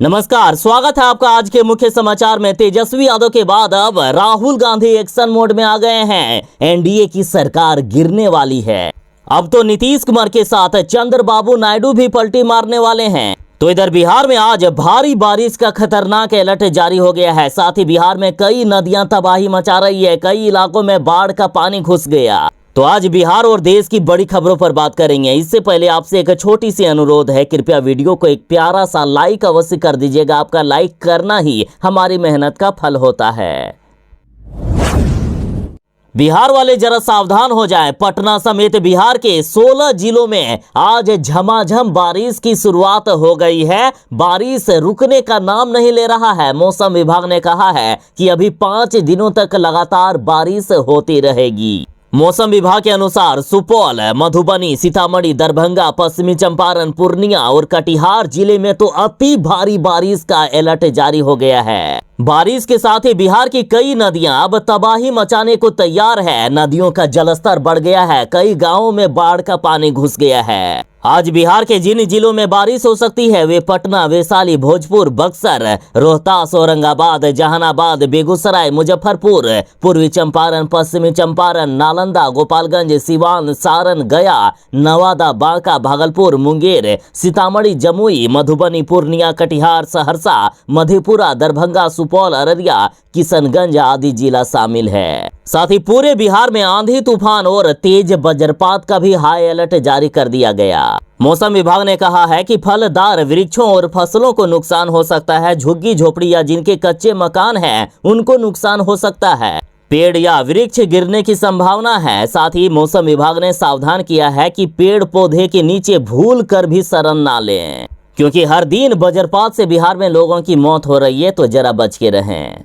नमस्कार, स्वागत है आपका आज के मुख्य समाचार में। तेजस्वी यादव के बाद अब राहुल गांधी एक्शन मोड में आ गए हैं। एनडीए की सरकार गिरने वाली है। अब तो नीतीश कुमार के साथ चंद्रबाबू नायडू भी पलटी मारने वाले हैं। तो इधर बिहार में आज भारी बारिश का खतरनाक अलर्ट जारी हो गया है। साथ ही बिहार में कई नदियां तबाही मचा रही है। कई इलाकों में बाढ़ का पानी घुस गया। तो आज बिहार और देश की बड़ी खबरों पर बात करेंगे। इससे पहले आपसे एक छोटी सी अनुरोध है, कृपया वीडियो को एक प्यारा सा लाइक अवश्य कर दीजिएगा। आपका लाइक करना ही हमारी मेहनत का फल होता है। बिहार वाले जरा सावधान हो जाएं। पटना समेत बिहार के 16 जिलों में आज झमाझम बारिश की शुरुआत हो गई है। बारिश रुकने का नाम नहीं ले रहा है। मौसम विभाग ने कहा है कि अभी 5 दिनों तक लगातार बारिश होती रहेगी। मौसम विभाग के अनुसार सुपौल, मधुबनी, सीतामढ़ी, दरभंगा, पश्चिमी चंपारण, पूर्णिया और कटिहार जिले में तो अति भारी बारिश का अलर्ट जारी हो गया है। बारिश के साथ ही बिहार की कई नदियां अब तबाही मचाने को तैयार है। नदियों का जलस्तर बढ़ गया है। कई गांवों में बाढ़ का पानी घुस गया है। आज बिहार के जिन जिलों में बारिश हो सकती है वे पटना, वैशाली, भोजपुर, बक्सर, रोहतास, औरंगाबाद, जहानाबाद, बेगूसराय, मुजफ्फरपुर, पूर्वी चंपारण, पश्चिमी चंपारण, नालंदा, गोपालगंज, सिवान, सारण, गया, नवादा, बांका, भागलपुर, मुंगेर, सीतामढ़ी, जमुई, मधुबनी, पूर्णिया, कटिहार, सहरसा, मधेपुरा, दरभंगा, सुपौल, अररिया, किशनगंज आदि जिला शामिल है। साथ ही पूरे बिहार में आंधी तूफान और तेज वज्रपात का भी हाई अलर्ट जारी कर दिया गया। मौसम विभाग ने कहा है कि फलदार वृक्षों और फसलों को नुकसान हो सकता है। झुग्गी झोपड़ी या जिनके कच्चे मकान हैं उनको नुकसान हो सकता है। पेड़ या वृक्ष गिरने की संभावना है। साथ ही मौसम विभाग ने सावधान किया है कि पेड़ पौधे के नीचे भूल कर भी शरण ना लें, क्योंकि हर दिन वज्रपात से बिहार में लोगों की मौत हो रही है, तो जरा बच के रहें।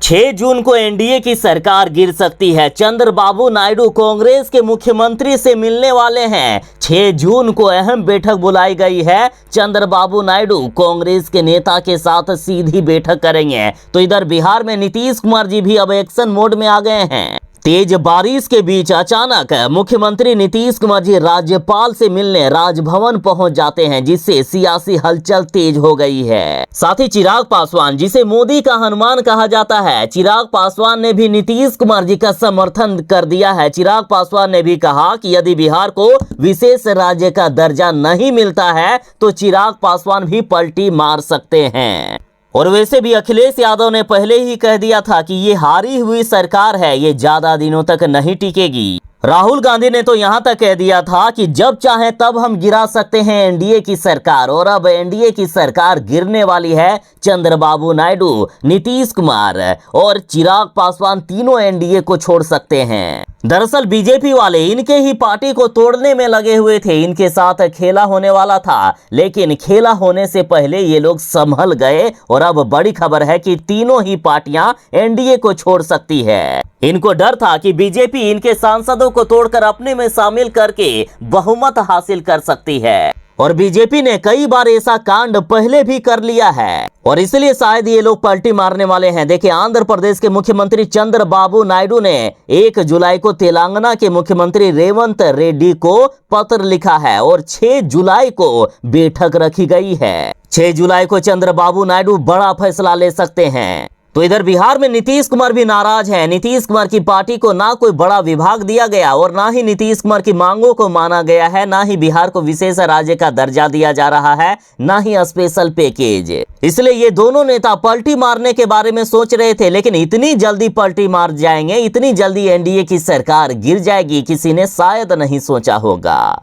6 जून को एनडीए की सरकार गिर सकती है। चंद्रबाबू नायडू कांग्रेस के मुख्यमंत्री से मिलने वाले हैं। 6 जून को अहम बैठक बुलाई गई है। चंद्रबाबू नायडू कांग्रेस के नेता के साथ सीधी बैठक करेंगे। तो इधर बिहार में नीतीश कुमार जी भी अब एक्शन मोड में आ गए हैं। तेज बारिश के बीच अचानक मुख्यमंत्री नीतीश कुमार जी राज्यपाल से मिलने राजभवन पहुंच जाते हैं, जिससे सियासी हलचल तेज हो गई है। साथ ही चिराग पासवान, जिसे मोदी का हनुमान कहा जाता है, चिराग पासवान ने भी नीतीश कुमार जी का समर्थन कर दिया है। चिराग पासवान ने भी कहा कि यदि बिहार को विशेष राज्य का दर्जा नहीं मिलता है तो चिराग पासवान भी पलटी मार सकते हैं। और वैसे भी अखिलेश यादव ने पहले ही कह दिया था कि ये हारी हुई सरकार है, ये ज्यादा दिनों तक नहीं टिकेगी। राहुल गांधी ने तो यहां तक कह दिया था कि जब चाहे तब हम गिरा सकते हैं एनडीए की सरकार। और अब एनडीए की सरकार गिरने वाली है। चंद्रबाबू नायडू, नीतीश कुमार और चिराग पासवान तीनों एनडीए को छोड़ सकते हैं। दरअसल बीजेपी वाले इनके ही पार्टी को तोड़ने में लगे हुए थे। इनके साथ खेला होने वाला था, लेकिन खेला होने से पहले ये लोग संभल गए। और अब बड़ी खबर है कि तीनों ही पार्टियां एनडीए को छोड़ सकती है। इनको डर था कि बीजेपी इनके सांसदों को तोड़कर अपने में शामिल करके बहुमत हासिल कर सकती है। और बीजेपी ने कई बार ऐसा कांड पहले भी कर लिया है, और इसलिए शायद ये लोग पलटी मारने वाले हैं। देखिए, आंध्र प्रदेश के मुख्यमंत्री चंद्रबाबू नायडू ने 1 जुलाई को तेलंगाना के मुख्यमंत्री रेवंत रेड्डी को पत्र लिखा है और 6 जुलाई को बैठक रखी गई है। 6 जुलाई को चंद्रबाबू नायडू बड़ा फैसला ले सकते हैं। तो इधर बिहार में नीतीश कुमार भी नाराज हैं। नीतीश कुमार की पार्टी को ना कोई बड़ा विभाग दिया गया और ना ही नीतीश कुमार की मांगों को माना गया है, ना ही बिहार को विशेष राज्य का दर्जा दिया जा रहा है, ना ही स्पेशल पैकेज। इसलिए ये दोनों नेता पलटी मारने के बारे में सोच रहे थे, लेकिन इतनी जल्दी पलटी मार जाएंगे, इतनी जल्दी एनडीए की सरकार गिर जाएगी, किसी ने शायद नहीं सोचा होगा।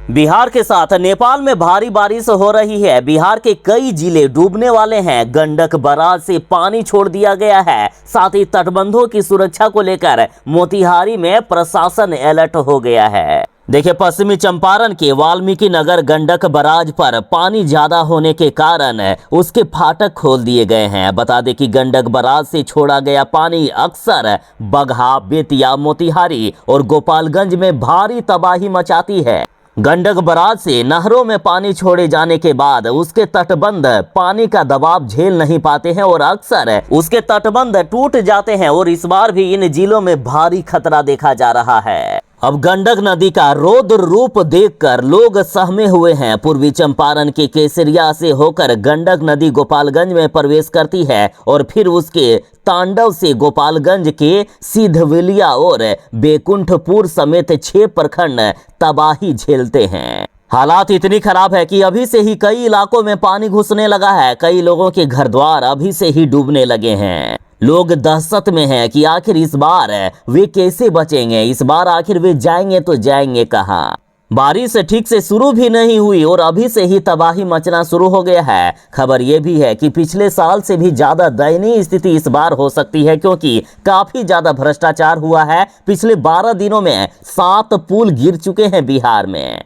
बिहार के साथ नेपाल में भारी बारिश हो रही है। बिहार के कई जिले डूबने वाले हैं। गंडक बराज से पानी छोड़ दिया गया है। साथ ही तटबंधों की सुरक्षा को लेकर मोतिहारी में प्रशासन अलर्ट हो गया है। देखिए, पश्चिमी चंपारण के वाल्मीकि नगर गंडक बराज पर पानी ज्यादा होने के कारण उसके फाटक खोल दिए गए हैं। बता दें कि गंडक बराज से छोड़ा गया पानी अक्सर बगहा, बेतिया, मोतिहारी और गोपालगंज में भारी तबाही मचाती है। गंडक बराज से नहरों में पानी छोड़े जाने के बाद उसके तटबंध पानी का दबाव झेल नहीं पाते हैं और अक्सर उसके तटबंध टूट जाते हैं। और इस बार भी इन जिलों में भारी खतरा देखा जा रहा है। अब गंडक नदी का रौद्र रूप देखकर लोग सहमे हुए हैं। पूर्वी चंपारण के केसरिया से होकर गंडक नदी गोपालगंज में प्रवेश करती है और फिर उसके तांडव से गोपालगंज के सिधवलिया और बैकुंठपुर समेत 6 प्रखंड तबाही झेलते हैं। हालात इतनी खराब है कि अभी से ही कई इलाकों में पानी घुसने लगा है। कई लोगों के घर द्वार अभी से ही डूबने लगे हैं। लोग दहशत में हैं कि आखिर इस बार वे कैसे बचेंगे, इस बार आखिर वे जाएंगे तो जाएंगे कहाँ। बारिश ठीक से शुरू भी नहीं हुई और अभी से ही तबाही मचना शुरू हो गया है। खबर यह भी है कि पिछले साल से भी ज्यादा दयनीय स्थिति इस बार हो सकती है, क्योंकि काफी ज्यादा भ्रष्टाचार हुआ है। पिछले 12 दिनों में 7 पुल गिर चुके हैं बिहार में।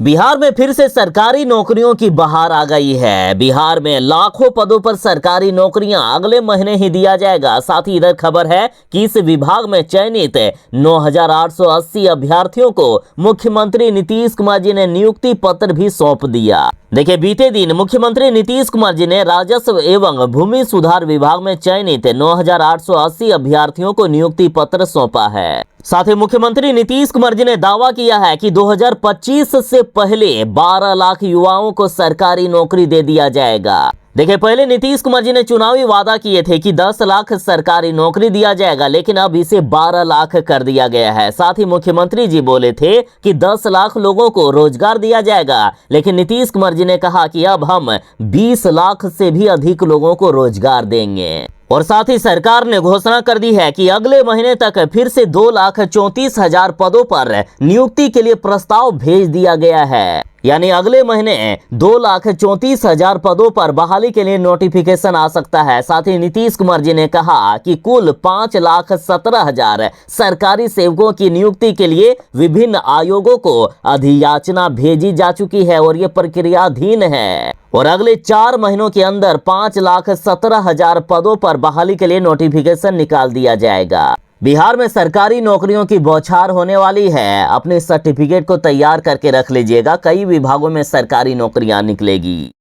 बिहार में फिर से सरकारी नौकरियों की बहार आ गई है। बिहार में लाखों पदों पर सरकारी नौकरियां अगले महीने ही दिया जाएगा। साथ ही इधर खबर है कि इस विभाग में चयनित 9,880 अभ्यर्थियों को मुख्यमंत्री नीतीश कुमार जी ने नियुक्ति पत्र भी सौंप दिया। देखिए, बीते दिन मुख्यमंत्री नीतीश कुमार जी ने राजस्व एवं भूमि सुधार विभाग में चयनित 9,880 अभ्यर्थियों को नियुक्ति पत्र सौंपा है। साथ ही मुख्यमंत्री नीतीश कुमार जी ने दावा किया है कि 2025 से पहले 12 लाख युवाओं को सरकारी नौकरी दे दिया जाएगा। देखिए, पहले नीतीश कुमार जी ने चुनावी वादा किए थे कि 10 लाख सरकारी नौकरी दिया जाएगा, लेकिन अब इसे 12 लाख कर दिया गया है। साथ ही मुख्यमंत्री जी बोले थे कि 10 लाख लोगों को रोजगार दिया जाएगा, लेकिन नीतीश कुमार जी ने कहा कि अब हम 20 लाख से भी अधिक लोगों को रोजगार देंगे। और साथ ही सरकार ने घोषणा कर दी है कि अगले महीने तक फिर से 2,34,000 पदों पर नियुक्ति के लिए प्रस्ताव भेज दिया गया है। यानी अगले महीने 2,34,000 पदों पर बहाली के लिए नोटिफिकेशन आ सकता है। साथ ही नीतीश कुमार जी ने कहा कि कुल 5,17,000 सरकारी सेवकों की नियुक्ति के लिए विभिन्न आयोगों को अधियाचना भेजी जा चुकी है और ये प्रक्रियाधीन है। और अगले 4 महीनों के अंदर 5,17,000 पदों पर बहाली के लिए नोटिफिकेशन निकाल दिया जाएगा। बिहार में सरकारी नौकरियों की बौछार होने वाली है। अपने सर्टिफिकेट को तैयार करके रख लीजिएगा, कई विभागों में सरकारी नौकरियां निकलेगी।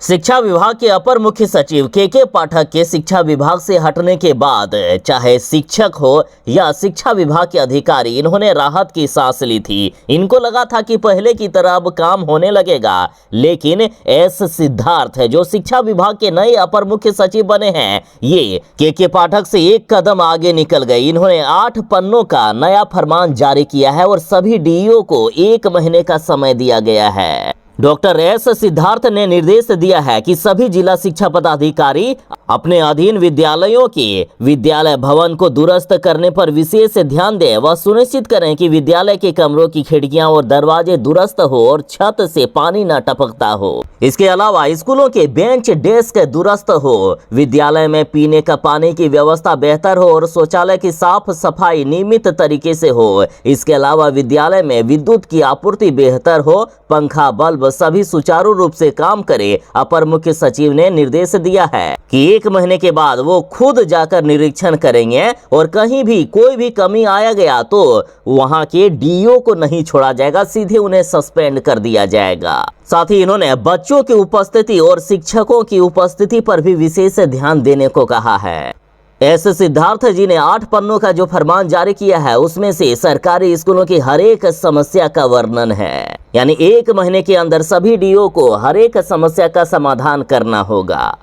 शिक्षा विभाग के अपर मुख्य सचिव के पाठक के शिक्षा विभाग से हटने के बाद चाहे शिक्षक हो या शिक्षा विभाग के अधिकारी, इन्होंने राहत की सांस ली थी। इनको लगा था कि पहले की तरह अब काम होने लगेगा, लेकिन एस सिद्धार्थ जो शिक्षा विभाग के नए अपर मुख्य सचिव बने हैं, ये के पाठक से एक कदम आगे निकल गए। इन्होंने 8 पन्नों का नया फरमान जारी किया है और सभी डीईओ को 1 महीने का समय दिया गया है। डॉक्टर एस सिद्धार्थ ने निर्देश दिया है कि सभी जिला शिक्षा पदाधिकारी अपने अधीन विद्यालयों के विद्यालय भवन को दुरुस्त करने पर विशेष ध्यान दें। वह सुनिश्चित करें कि विद्यालय के कमरों की खिड़कियां और दरवाजे दुरुस्त हो और छत से पानी न टपकता हो। इसके अलावा स्कूलों के बेंच डेस्क दुरुस्त हो, विद्यालय में पीने का पानी की व्यवस्था बेहतर हो और शौचालय की साफ सफाई नियमित तरीके से हो। इसके अलावा विद्यालय में विद्युत की आपूर्ति बेहतर हो, पंखा बल्ब सभी सुचारू रूप से काम करे। अपर मुख्य सचिव ने निर्देश दिया है कि 1 महीने के बाद वो खुद जाकर निरीक्षण करेंगे और कहीं भी कोई भी कमी आया गया तो वहां के डीईओ को नहीं छोड़ा जाएगा, सीधे उन्हें सस्पेंड कर दिया जाएगा। साथ ही इन्होंने बच्चों की उपस्थिति और शिक्षकों की उपस्थिति पर भी विशेष ध्यान देने को कहा है। एस सिद्धार्थ जी ने 8 पन्नों का जो फरमान जारी किया है, उसमें से सरकारी स्कूलों की हर एक समस्या का वर्णन है। यानी 1 महीने के अंदर सभी डीओ को हर एक समस्या का समाधान करना होगा।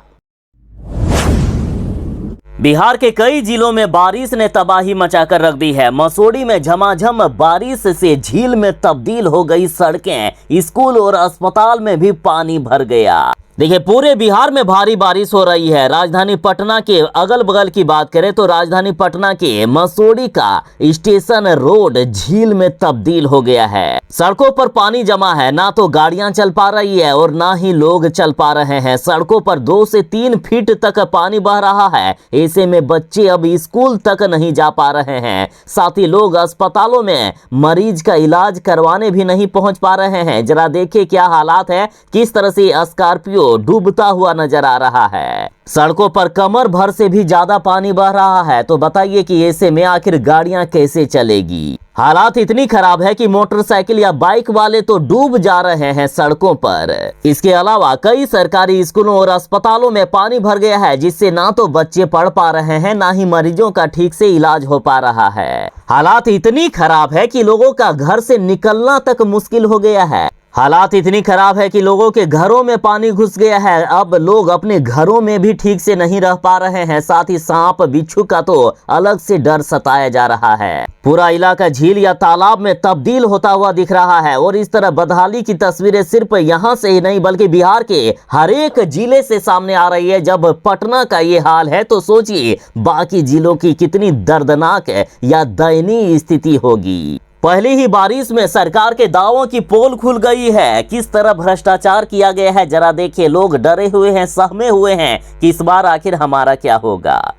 बिहार के कई जिलों में बारिश ने तबाही मचाकर रख दी है। मसूरी में झमाझम बारिश से झील में तब्दील हो गई सड़कें, स्कूल और अस्पताल में भी पानी भर गया। देखिए, पूरे बिहार में भारी बारिश हो रही है। राजधानी पटना के अगल बगल की बात करें तो राजधानी पटना के मसूरी का स्टेशन रोड झील में तब्दील हो गया है। सड़कों पर पानी जमा है, ना तो गाड़ियां चल पा रही है और ना ही लोग चल पा रहे हैं। सड़कों पर 2 से 3 फीट तक पानी बह रहा है। ऐसे में बच्चे अब स्कूल तक नहीं जा पा रहे हैं। साथ ही लोग अस्पतालों में मरीज का इलाज करवाने भी नहीं पहुंच पा रहे हैं। जरा देखिए क्या हालात है, किस तरह से स्कॉर्पियो डूबता हुआ नजर आ रहा है। सड़कों पर कमर भर से भी ज्यादा पानी बह रहा है। तो बताइए कि ऐसे में आखिर गाड़ियां कैसे चलेगी। हालात इतनी खराब है कि मोटरसाइकिल या बाइक वाले तो डूब जा रहे हैं सड़कों पर। इसके अलावा कई सरकारी स्कूलों और अस्पतालों में पानी भर गया है, जिससे ना तो बच्चे पढ़ पा रहे हैं, ना ही मरीजों का ठीक से इलाज हो पा रहा है। हालात इतनी खराब है कि लोगों का घर से निकलना तक मुश्किल हो गया है। हालात इतनी खराब है कि लोगों के घरों में पानी घुस गया है। अब लोग अपने घरों में भी ठीक से नहीं रह पा रहे हैं। साथ ही सांप बिच्छू का तो अलग से डर सताया जा रहा है। पूरा इलाका झील या तालाब में तब्दील होता हुआ दिख रहा है। और इस तरह बदहाली की तस्वीरें सिर्फ यहाँ से ही नहीं बल्कि बिहार के हर एक जिले से सामने आ रही है। जब पटना का ये हाल है तो सोचिए बाकी जिलों की कितनी दर्दनाक या दयनीय स्थिति होगी। पहली ही बारिश में सरकार के दावों की पोल खुल गई है। किस तरह भ्रष्टाचार किया गया है जरा देखिए। लोग डरे हुए हैं, सहमे हुए हैं कि इस बार आखिर हमारा क्या होगा।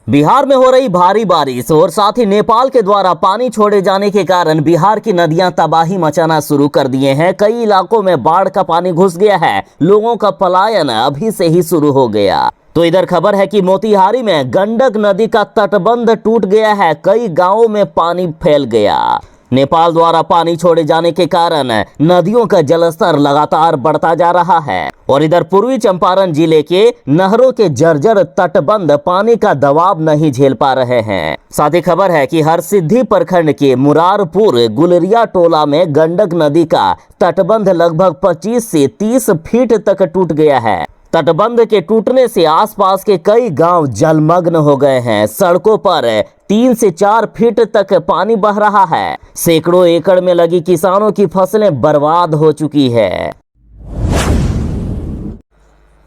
बिहार में हो रही भारी बारिश और साथ ही नेपाल के द्वारा पानी छोड़े जाने के कारण बिहार की नदियां तबाही मचाना शुरू कर दिए हैं। कई इलाकों में बाढ़ का पानी घुस गया है। लोगों का पलायन अभी से ही शुरू हो गया। तो इधर खबर है कि मोतिहारी में गंडक नदी का तटबंध टूट गया है। कई गांवों में पानी फैल गया। नेपाल द्वारा पानी छोड़े जाने के कारण नदियों का जलस्तर लगातार बढ़ता जा रहा है। और इधर पूर्वी चंपारण जिले के नहरों के जर्जर तटबंध पानी का दबाव नहीं झेल पा रहे हैं। साथ ही खबर है कि हरसिद्धि प्रखंड के मुरारपुर गुलरिया टोला में गंडक नदी का तटबंध लगभग 25 से 30 फीट तक टूट गया है। तटबंध के टूटने से आसपास के कई गांव जलमग्न हो गए हैं। सड़कों पर 3 से 4 फीट तक पानी बह रहा है। सैकड़ों एकड़ में लगी किसानों की फसलें बर्बाद हो चुकी है।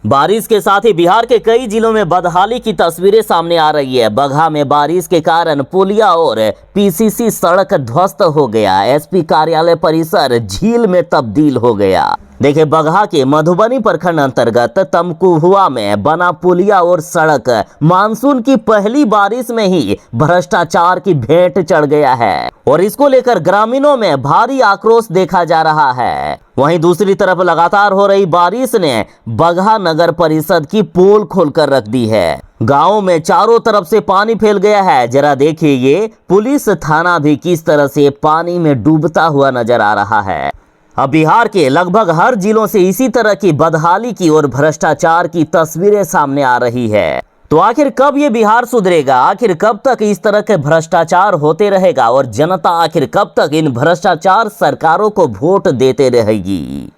बारिश के साथ ही बिहार के कई जिलों में बदहाली की तस्वीरें सामने आ रही है। बगहा में बारिश के कारण पुलिया और पीसीसी सड़क ध्वस्त हो गया। एसपी कार्यालय परिसर झील में तब्दील हो गया। देखिए बगहा के मधुबनी प्रखंड अंतर्गत तमकुहुआ में बना पुलिया और सड़क मानसून की पहली बारिश में ही भ्रष्टाचार की भेंट चढ़ गया है। और इसको लेकर ग्रामीणों में भारी आक्रोश देखा जा रहा है। वहीं दूसरी तरफ लगातार हो रही बारिश ने बगहा नगर परिषद की पोल खोलकर रख दी है। गांव में चारों तरफ से पानी फैल गया है। जरा देखिए ये पुलिस थाना भी किस तरह से पानी में डूबता हुआ नजर आ रहा है। अब बिहार के लगभग हर जिलों से इसी तरह की बदहाली की और भ्रष्टाचार की तस्वीरें सामने आ रही है। तो आखिर कब ये बिहार सुधरेगा? आखिर कब तक इस तरह के भ्रष्टाचार होते रहेगा? और जनता आखिर कब तक इन भ्रष्टाचार सरकारों को वोट देते रहेगी?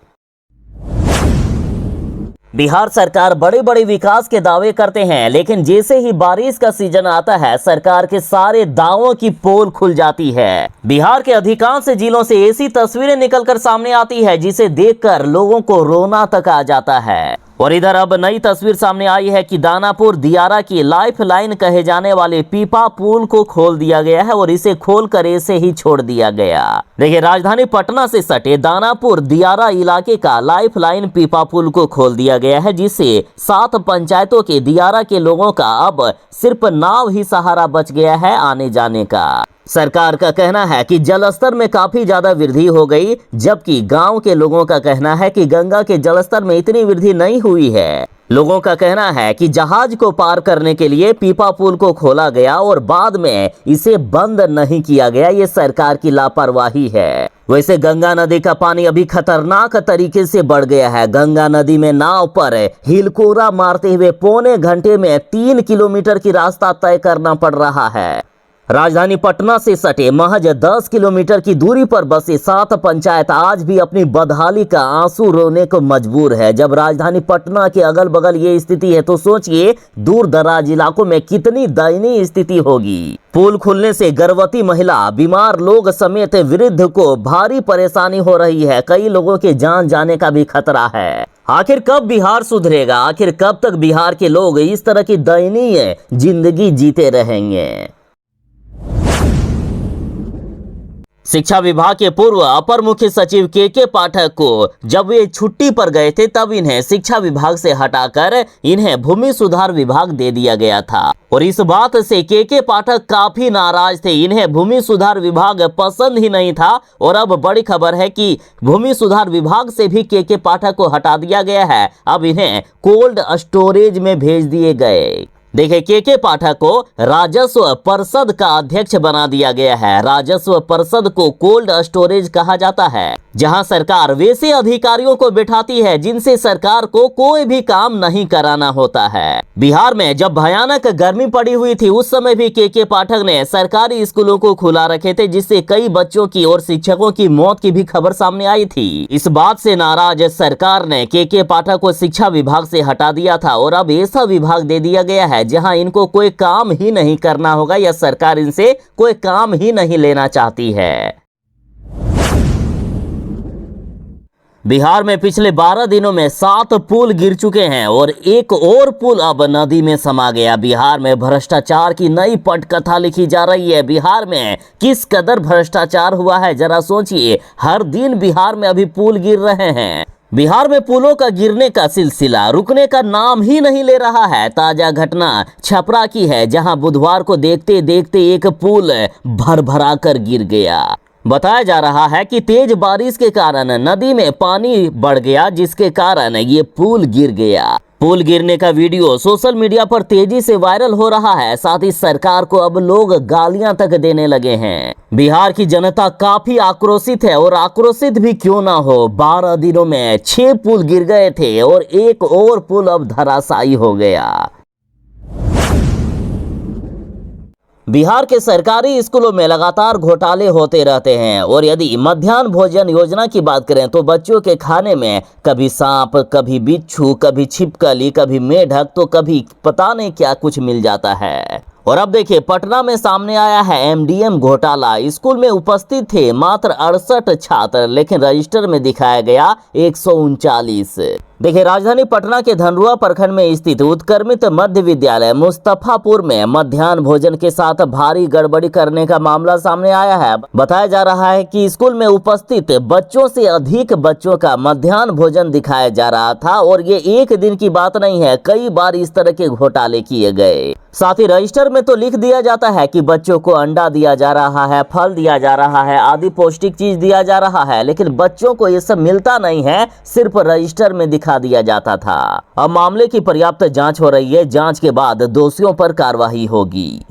बिहार सरकार बड़े बड़े विकास के दावे करते हैं, लेकिन जैसे ही बारिश का सीजन आता है सरकार के सारे दावों की पोल खुल जाती है। बिहार के अधिकांश जिलों से ऐसी तस्वीरें निकलकर सामने आती है जिसे देखकर लोगों को रोना तक आ जाता है। और इधर अब नई तस्वीर सामने आई है कि दानापुर दियारा की लाइफ लाइन कहे जाने वाले पीपा पुल को खोल दिया गया है और इसे खोलकर ऐसे ही छोड़ दिया गया। देखिए राजधानी पटना से सटे दानापुर दियारा इलाके का लाइफ लाइन पीपा पुल को खोल दिया गया है, जिससे 7 पंचायतों के दियारा के लोगों का अब सिर्फ नाव ही सहारा बच गया है आने जाने का। सरकार का कहना है कि जलस्तर में काफी ज्यादा वृद्धि हो गई, जबकि गांव के लोगों का कहना है कि गंगा के जलस्तर में इतनी वृद्धि नहीं हुई है। लोगों का कहना है कि जहाज को पार करने के लिए पीपा पुल को खोला गया और बाद में इसे बंद नहीं किया गया। ये सरकार की लापरवाही है। वैसे गंगा नदी का पानी अभी खतरनाक तरीके से बढ़ गया है। गंगा नदी में नाव पर हिलकोरा मारते हुए पौने घंटे में 3 किलोमीटर की रास्ता तय करना पड़ रहा है। राजधानी पटना से सटे महज 10 किलोमीटर की दूरी पर बसे 7 पंचायत आज भी अपनी बदहाली का आंसू रोने को मजबूर है। जब राजधानी पटना के अगल बगल ये स्थिति है तो सोचिए दूर दराज इलाकों में कितनी दयनीय स्थिति होगी। पुल खुलने से गर्भवती महिला, बीमार लोग समेत वृद्ध को भारी परेशानी हो रही है। कई लोगों के जान जाने का भी खतरा है। आखिर कब बिहार सुधरेगा? आखिर कब तक बिहार के लोग इस तरह की दयनीय जिंदगी जीते रहेंगे? शिक्षा विभाग के पूर्व अपर मुख्य सचिव के पाठक को जब वे छुट्टी पर गए थे तब इन्हें शिक्षा विभाग से हटाकर इन्हें भूमि सुधार विभाग दे दिया गया था। और इस बात से के पाठक काफी नाराज थे। इन्हें भूमि सुधार विभाग पसंद ही नहीं था। और अब बड़ी खबर है कि भूमि सुधार विभाग से भी के पाठक को हटा दिया गया है। अब इन्हें कोल्ड स्टोरेज में भेज दिए गए। देखिए, के पाठक को राजस्व परिषद का अध्यक्ष बना दिया गया है। राजस्व परिषद को कोल्ड स्टोरेज कहा जाता है, जहां सरकार वैसे अधिकारियों को बिठाती है जिनसे सरकार को कोई भी काम नहीं कराना होता है। बिहार में जब भयानक गर्मी पड़ी हुई थी, उस समय भी के पाठक ने सरकारी स्कूलों को खुला रखे थे, जिससे कई बच्चों की और शिक्षकों की मौत की भी खबर सामने आई थी। इस बात से नाराज सरकार ने के पाठक को शिक्षा विभाग से हटा दिया था और अब ऐसा विभाग दे दिया गया है जहां इनको कोई काम ही नहीं करना होगा या सरकार इनसे कोई काम ही नहीं लेना चाहती है। बिहार में पिछले 12 दिनों में 7 पुल गिर चुके हैं और एक और पुल अब नदी में समा गया। बिहार में भ्रष्टाचार की नई पटकथा लिखी जा रही है। बिहार में किस कदर भ्रष्टाचार हुआ है, जरा सोचिए। हर दिन बिहार में अभी पुल गिर रहे हैं। बिहार में पुलों का गिरने का सिलसिला रुकने का नाम ही नहीं ले रहा है। ताजा घटना छपरा की है, जहां बुधवार को देखते देखते एक पुल भरभरा कर गिर गया। बताया जा रहा है कि तेज बारिश के कारण नदी में पानी बढ़ गया, जिसके कारण ये पुल गिर गया। पुल गिरने का वीडियो सोशल मीडिया पर तेजी से वायरल हो रहा है। साथ ही सरकार को अब लोग गालियां तक देने लगे हैं। बिहार की जनता काफी आक्रोशित है और आक्रोशित भी क्यों ना हो। 12 दिनों में 6 पुल गिर गए थे और एक और पुल अब धराशायी हो गया। बिहार के सरकारी स्कूलों में लगातार घोटाले होते रहते हैं और यदि मध्याह्न भोजन योजना की बात करें तो बच्चों के खाने में कभी सांप, कभी बिच्छू, कभी छिपकली, कभी मेढक, तो कभी पता नहीं क्या कुछ मिल जाता है। और अब देखिए, पटना में सामने आया है एमडीएम घोटाला। स्कूल में उपस्थित थे मात्र 68 छात्र, लेकिन रजिस्टर में दिखाया गया 139। देखिए, राजधानी पटना के धनरुआ प्रखंड में स्थित उत्क्रमित मध्य विद्यालय मुस्तफापुर में मध्याह्न भोजन के साथ भारी गड़बड़ी करने का मामला सामने आया है। बताया जा रहा है कि स्कूल में उपस्थित बच्चों से अधिक बच्चों का मध्याह्न भोजन दिखाया जा रहा था और ये एक दिन की बात नहीं है, कई बार इस तरह के घोटाले किए गए। साथ ही रजिस्टर में तो लिख दिया जाता है कि बच्चों को अंडा दिया जा रहा है, फल दिया जा रहा है, आदि पौष्टिक चीज दिया जा रहा है, लेकिन बच्चों को ये सब मिलता नहीं है, सिर्फ रजिस्टर में दिखा दिया जाता था। अब मामले की पर्याप्त जांच हो रही है। जांच के बाद दोषियों पर कार्रवाई होगी।